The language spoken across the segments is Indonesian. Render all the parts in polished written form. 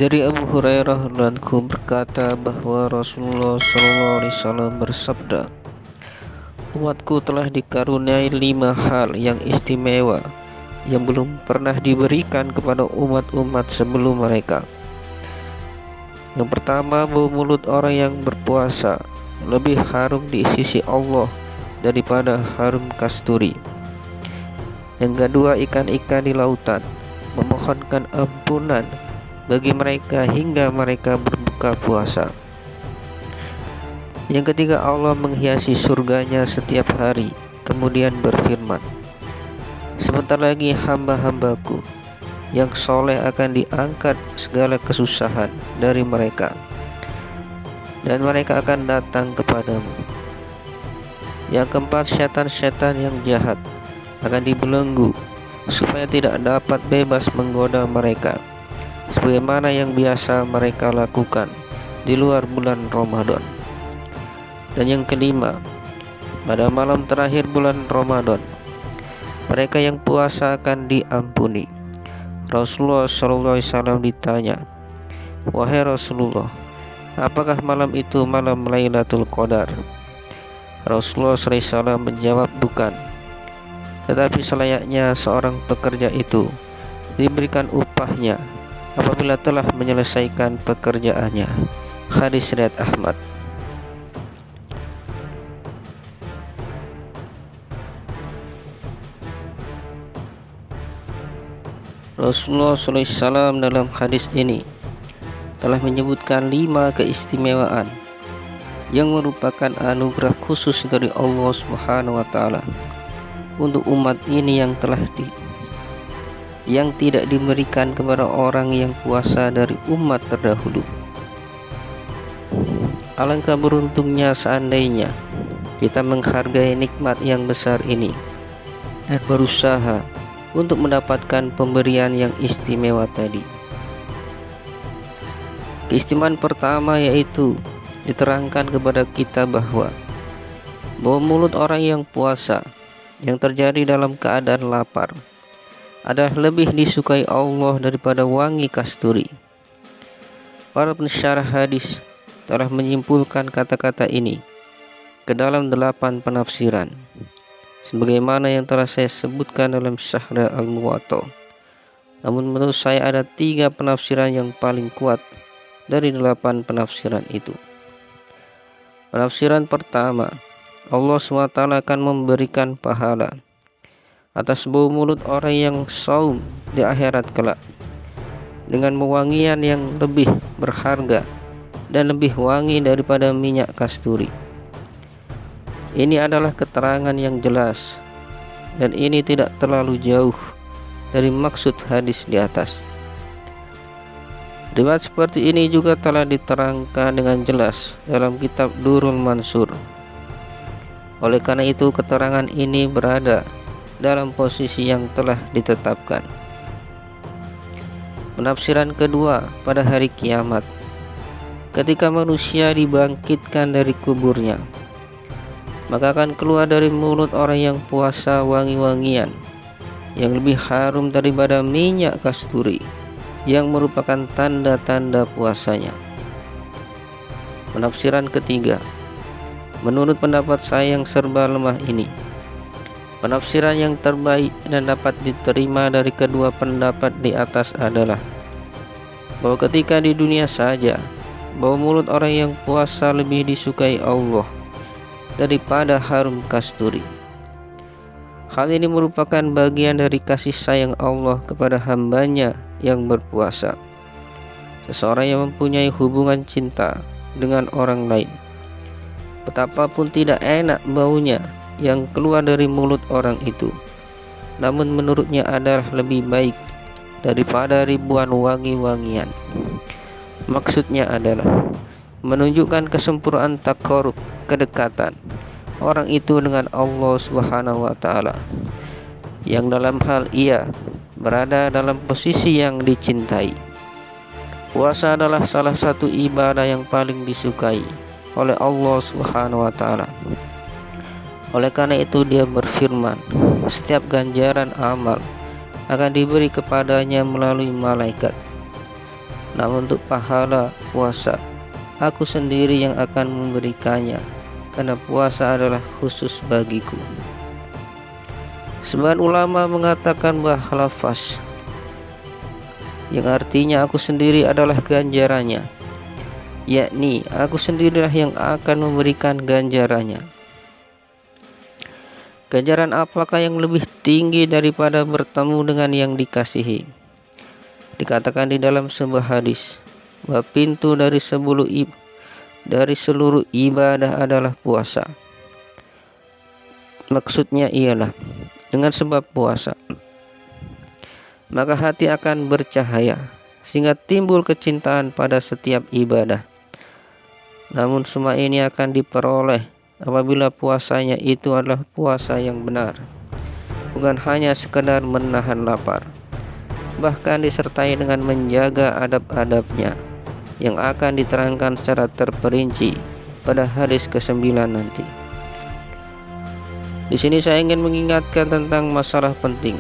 Dari Abu Hurairah radhiyallahu berkata bahwa Rasulullah SAW bersabda, "Umatku telah dikaruniai 5 hal yang istimewa yang belum pernah diberikan kepada umat-umat sebelum mereka. Yang pertama, bau mulut orang yang berpuasa lebih harum di sisi Allah daripada harum kasturi. Yang kedua, ikan-ikan di lautan memohonkan ampunan bagi mereka hingga mereka berbuka puasa. Yang ketiga, Allah menghiasi surganya setiap hari, kemudian berfirman, sebentar lagi hamba-hambaku yang soleh akan diangkat segala kesusahan dari mereka, dan mereka akan datang kepadamu. Yang keempat, setan-setan yang jahat akan dibelenggu supaya tidak dapat bebas menggoda mereka, sebagaimana yang biasa mereka lakukan di luar bulan Ramadan. Dan yang kelima, pada malam terakhir bulan Ramadan, mereka yang puasa akan diampuni." Rasulullah SAW ditanya, "Wahai Rasulullah, apakah malam itu malam Lailatul Qadar?" Rasulullah SAW menjawab, "Bukan, tetapi selayaknya seorang pekerja itu diberikan upahnya apabila telah menyelesaikan pekerjaannya." Hadis riwayat Ahmad. Rasulullah SAW dalam hadis ini telah menyebutkan 5 keistimewaan yang merupakan anugerah khusus dari Allah Subhanahu wa Ta'ala untuk umat ini yang tidak diberikan kepada orang yang puasa dari umat terdahulu. Alangkah beruntungnya seandainya kita menghargai nikmat yang besar ini dan berusaha untuk mendapatkan pemberian yang istimewa tadi. Keistimewaan pertama yaitu diterangkan kepada kita bahwa bau mulut orang yang puasa yang terjadi dalam keadaan lapar adalah lebih disukai Allah daripada wangi kasturi. Para pensyarah hadis telah menyimpulkan kata-kata ini ke dalam 8 penafsiran, sebagaimana yang telah saya sebutkan dalam Syarah Al-Muwatta. Namun menurut saya ada 3 penafsiran yang paling kuat dari 8 penafsiran itu. Penafsiran pertama, Allah SWT akan memberikan pahala atas bau mulut orang yang saum di akhirat kelak dengan wewangian yang lebih berharga dan lebih wangi daripada minyak kasturi. Ini adalah keterangan yang jelas dan ini tidak terlalu jauh dari maksud hadis di atas. Riwayat seperti ini juga telah diterangkan dengan jelas dalam kitab Durrul Mansur. Oleh karena itu, keterangan ini berada dalam posisi yang telah ditetapkan. Penafsiran kedua, pada hari kiamat, ketika manusia dibangkitkan dari kuburnya, maka akan keluar dari mulut orang yang puasa wangi-wangian yang lebih harum daripada minyak kasturi, yang merupakan tanda-tanda puasanya. Penafsiran ketiga, menurut pendapat saya yang serba lemah ini, penafsiran yang terbaik dan dapat diterima dari kedua pendapat di atas adalah bahwa ketika di dunia saja, bau mulut orang yang puasa lebih disukai Allah daripada harum kasturi. Hal ini merupakan bagian dari kasih sayang Allah kepada hambanya yang berpuasa. Seseorang yang mempunyai hubungan cinta dengan orang lain, betapapun tidak enak baunya yang keluar dari mulut orang itu, namun menurutnya adalah lebih baik daripada ribuan wangi-wangian. Maksudnya adalah menunjukkan kesempurnaan takarub, kedekatan orang itu dengan Allah Subhanahu wa Ta'ala, yang dalam hal ia berada dalam posisi yang dicintai. Puasa adalah salah satu ibadah yang paling disukai oleh Allah Subhanahu wa Ta'ala. Oleh karena itu dia berfirman, setiap ganjaran amal akan diberi kepadanya melalui malaikat. Namun untuk pahala puasa, aku sendiri yang akan memberikannya, karena puasa adalah khusus bagiku. Sebagian ulama mengatakan bahwa lafaz yang artinya aku sendiri adalah ganjarannya, yakni aku sendirilah yang akan memberikan ganjarannya. Ganjaran apakah yang lebih tinggi daripada bertemu dengan yang dikasihi? Dikatakan di dalam sebuah hadis bahwa pintu dari seluruh ibadah adalah puasa. Maksudnya ialah dengan sebab puasa, maka hati akan bercahaya sehingga timbul kecintaan pada setiap ibadah. Namun semua ini akan diperoleh apabila puasanya itu adalah puasa yang benar, bukan hanya sekedar menahan lapar, bahkan disertai dengan menjaga adab-adabnya yang akan diterangkan secara terperinci pada hadis ke-9 nanti. Di sini saya ingin mengingatkan tentang masalah penting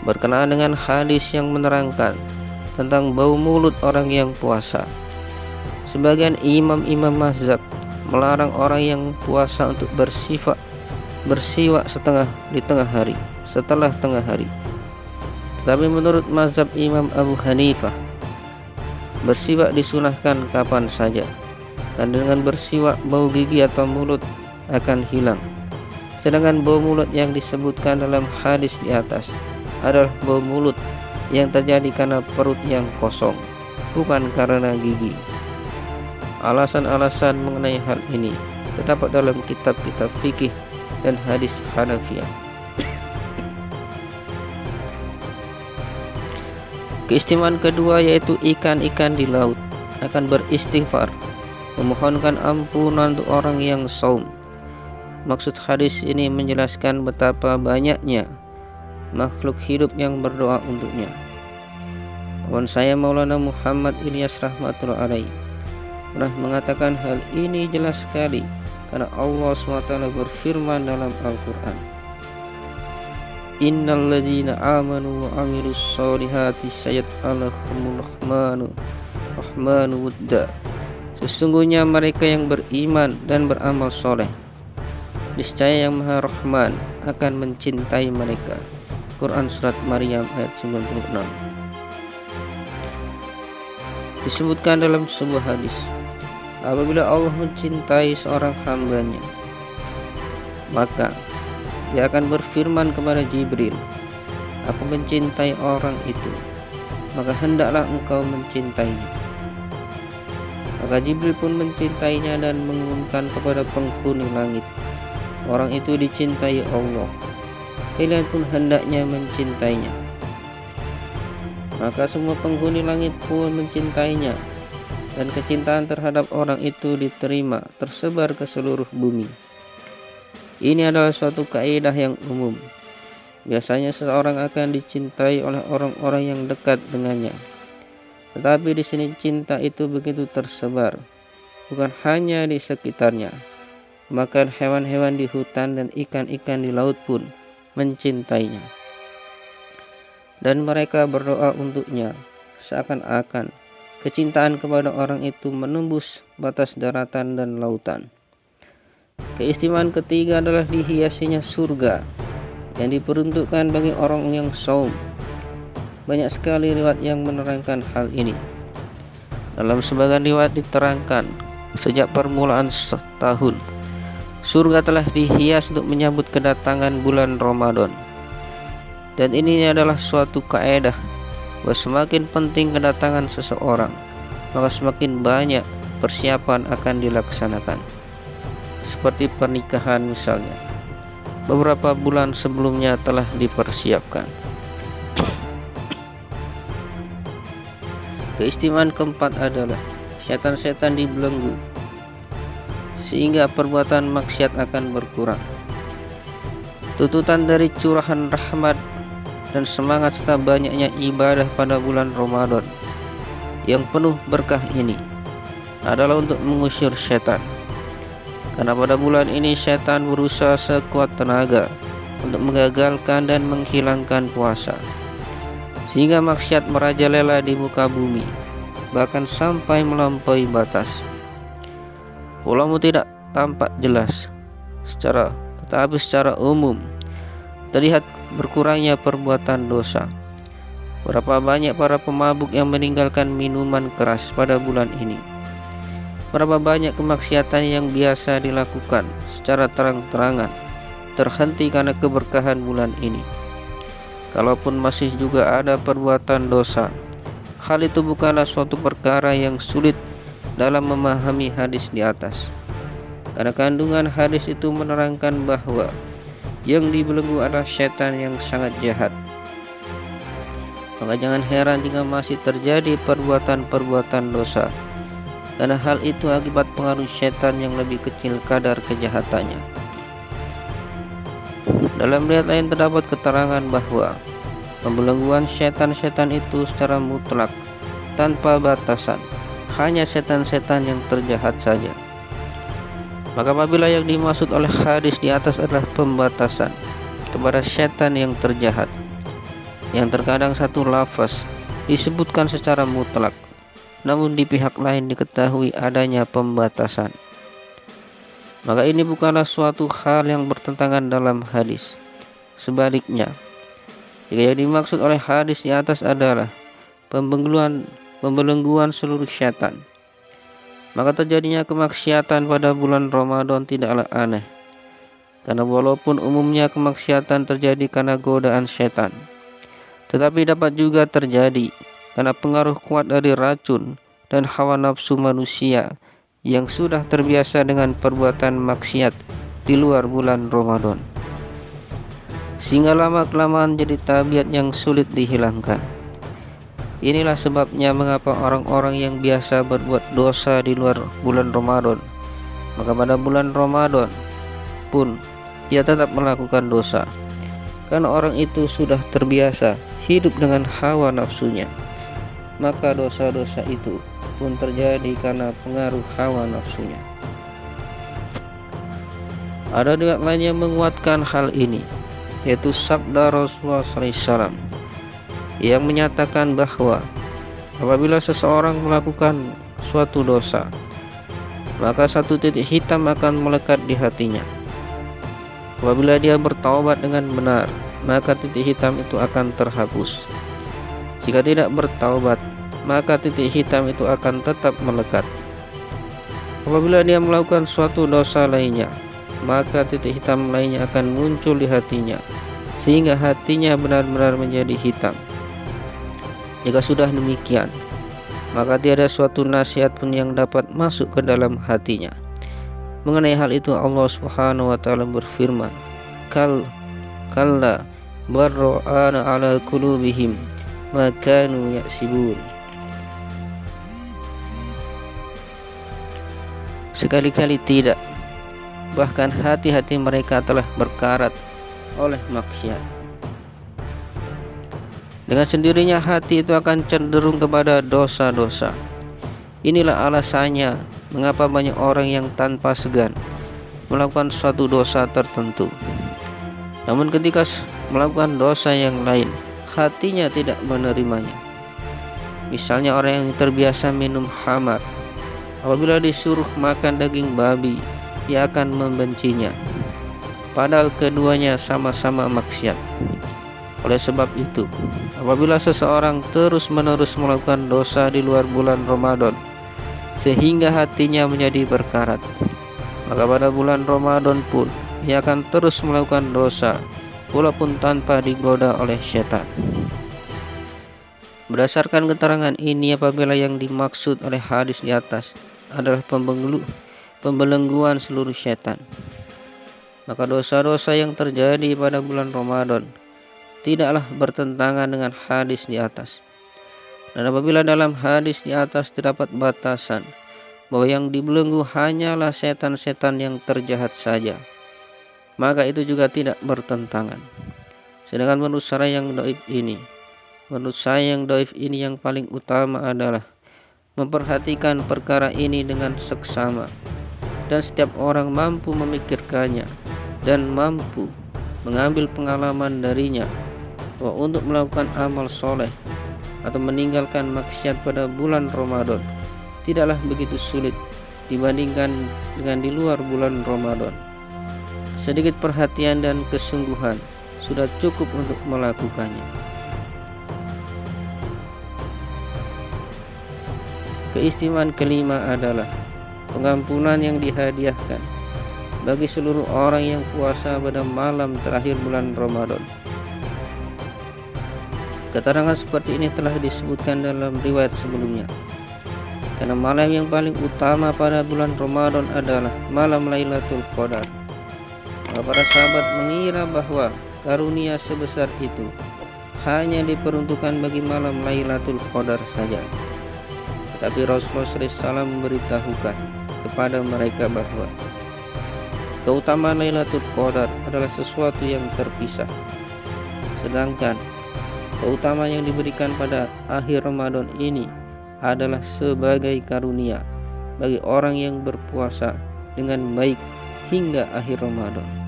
berkenaan dengan hadis yang menerangkan tentang bau mulut orang yang puasa. Sebagian imam-imam mazhab melarang orang yang puasa untuk bersiwak setelah tengah hari. Tapi menurut mazhab Imam Abu Hanifah, bersiwak disunahkan kapan saja, dan dengan bersiwak bau gigi atau mulut akan hilang. Sedangkan bau mulut yang disebutkan dalam hadis di atas adalah bau mulut yang terjadi karena perut yang kosong, bukan karena gigi. Alasan-alasan mengenai hal ini terdapat dalam kitab-kitab fikih dan hadis Hanafiyah. Keistimewaan kedua yaitu ikan-ikan di laut akan beristighfar, memohonkan ampunan untuk orang yang saum. Maksud hadis ini menjelaskan betapa banyaknya makhluk hidup yang berdoa untuknya. Kawan saya Maulana Muhammad Ilyas rahmatullah alaihi pernah mengatakan hal ini jelas sekali, karena Allah SWT berfirman dalam Al-Quran, Innal ladzina amanu wa amilus solihati sayaj'aluhumur rahmanu wudda. Sesungguhnya mereka yang beriman dan beramal soleh, niscaya yang Maha Rahman akan mencintai mereka. Quran Surat Maryam ayat 96. Disebutkan dalam sebuah hadis, apabila Allah mencintai seorang hambanya, maka Dia akan berfirman kepada Jibril, aku mencintai orang itu, maka hendaklah engkau mencintainya. Maka Jibril pun mencintainya dan mengumumkan kepada penghuni langit, orang itu dicintai Allah, kalian pun hendaknya mencintainya. Maka semua penghuni langit pun mencintainya, dan kecintaan terhadap orang itu diterima tersebar ke seluruh bumi. Ini adalah suatu kaidah yang umum. Biasanya seseorang akan dicintai oleh orang-orang yang dekat dengannya. Tetapi di sini cinta itu begitu tersebar, bukan hanya di sekitarnya. Maka hewan-hewan di hutan dan ikan-ikan di laut pun mencintainya. Dan mereka berdoa untuknya, seakan-akan kecintaan kepada orang itu menembus batas daratan dan lautan. Keistimewaan ketiga adalah dihiasinya surga yang diperuntukkan bagi orang yang saum. Banyak sekali riwayat yang menerangkan hal ini. Dalam sebagian riwayat diterangkan, sejak permulaan setahun, surga telah dihias untuk menyambut kedatangan bulan Ramadan. Dan ini adalah suatu kaedah bahwa semakin penting kedatangan seseorang, maka semakin banyak persiapan akan dilaksanakan. Seperti pernikahan misalnya, beberapa bulan sebelumnya telah dipersiapkan. Keistimewaan keempat adalah setan-setan dibelenggu, sehingga perbuatan maksiat akan berkurang. Tuntutan dari curahan rahmat dan semangat serta banyaknya ibadah pada bulan Ramadan yang penuh berkah ini adalah untuk mengusir setan. Karena pada bulan ini setan berusaha sekuat tenaga untuk menggagalkan dan menghilangkan puasa, sehingga maksiat merajalela di muka bumi, bahkan sampai melampaui batas. Ulama tidak tampak jelas tetapi secara umum terlihat berkurangnya perbuatan dosa. Berapa banyak para pemabuk yang meninggalkan minuman keras pada bulan ini. Berapa banyak kemaksiatan yang biasa dilakukan secara terang-terangan terhenti karena keberkahan bulan ini. Kalaupun masih juga ada perbuatan dosa, hal itu bukanlah suatu perkara yang sulit dalam memahami hadis di atas. Karena kandungan hadis itu menerangkan bahwa yang dibelenggu adalah setan yang sangat jahat. Maka jangan heran jika masih terjadi perbuatan-perbuatan dosa, karena hal itu akibat pengaruh setan yang lebih kecil kadar kejahatannya. Dalam riwayat lain terdapat keterangan bahwa pembelengguan setan-setan itu secara mutlak tanpa batasan, hanya setan-setan yang terjahat saja. Maka apabila yang dimaksud oleh hadis di atas adalah pembatasan kepada setan yang terjahat, yang terkadang satu lafaz disebutkan secara mutlak, namun di pihak lain diketahui adanya pembatasan, maka ini bukanlah suatu hal yang bertentangan dalam hadis. Sebaliknya, jika yang dimaksud oleh hadis di atas adalah pembelengguan seluruh setan, maka terjadinya kemaksiatan pada bulan Ramadan tidaklah aneh. Karena walaupun umumnya kemaksiatan terjadi karena godaan setan, tetapi dapat juga terjadi karena pengaruh kuat dari racun dan hawa nafsu manusia yang sudah terbiasa dengan perbuatan maksiat di luar bulan Ramadan, sehingga lama-kelamaan jadi tabiat yang sulit dihilangkan. Inilah sebabnya mengapa orang-orang yang biasa berbuat dosa di luar bulan Ramadan, maka pada bulan Ramadan pun ia tetap melakukan dosa, karena orang itu sudah terbiasa hidup dengan hawa nafsunya. Maka dosa-dosa itu pun terjadi karena pengaruh hawa nafsunya. Ada riwayat lain yang menguatkan hal ini, yaitu sabda Rasulullah SAW yang menyatakan bahwa apabila seseorang melakukan suatu dosa, maka satu titik hitam akan melekat di hatinya. Apabila dia bertaubat dengan benar, maka titik hitam itu akan terhapus. Jika tidak bertaubat, maka titik hitam itu akan tetap melekat. Apabila dia melakukan suatu dosa lainnya, maka titik hitam lainnya akan muncul di hatinya, sehingga hatinya benar-benar menjadi hitam. Jika sudah demikian, maka tiada suatu nasihat pun yang dapat masuk ke dalam hatinya. Mengenai hal itu Allah Subhanahu wa taala berfirman, Kalla barra'ana ala qulubihim ma kanu yaksibun. Sekali-kali tidak, bahkan hati-hati mereka telah berkarat oleh maksiat. Dengan sendirinya hati itu akan cenderung kepada dosa-dosa. Inilah alasannya mengapa banyak orang yang tanpa segan melakukan suatu dosa tertentu, namun ketika melakukan dosa yang lain, hatinya tidak menerimanya. Misalnya orang yang terbiasa minum khamar, apabila disuruh makan daging babi, ia akan membencinya, padahal keduanya sama-sama maksiat. Oleh sebab itu, apabila seseorang terus-menerus melakukan dosa di luar bulan Ramadan sehingga hatinya menjadi berkarat, maka pada bulan Ramadan pun ia akan terus melakukan dosa walaupun tanpa digoda oleh setan. Berdasarkan keterangan ini, apabila yang dimaksud oleh hadis di atas adalah pembelengguan seluruh setan, maka dosa-dosa yang terjadi pada bulan Ramadan tidaklah bertentangan dengan hadis di atas. Dan apabila dalam hadis di atas terdapat batasan bahwa yang dibelenggu hanyalah setan-setan yang terjahat saja, maka itu juga tidak bertentangan. Sedangkan menurut saya yang doif ini yang paling utama adalah memperhatikan perkara ini dengan seksama, dan setiap orang mampu memikirkannya dan mampu mengambil pengalaman darinya bahwa untuk melakukan amal soleh atau meninggalkan maksiat pada bulan Ramadan tidaklah begitu sulit dibandingkan dengan di luar bulan Ramadan. Sedikit perhatian dan kesungguhan sudah cukup untuk melakukannya. Keistimewaan kelima adalah pengampunan yang dihadiahkan bagi seluruh orang yang puasa pada malam terakhir bulan Ramadan. Keterangan seperti ini telah disebutkan dalam riwayat sebelumnya. Karena malam yang paling utama pada bulan Ramadan adalah malam Lailatul Qadar, maka para sahabat mengira bahwa karunia sebesar itu hanya diperuntukkan bagi malam Lailatul Qadar saja. Tetapi Rasulullah SAW memberitahukan kepada mereka bahwa keutamaan Lailatul Qadar adalah sesuatu yang terpisah, sedangkan keutamaan yang diberikan pada akhir Ramadan ini adalah sebagai karunia bagi orang yang berpuasa dengan baik hingga akhir Ramadan.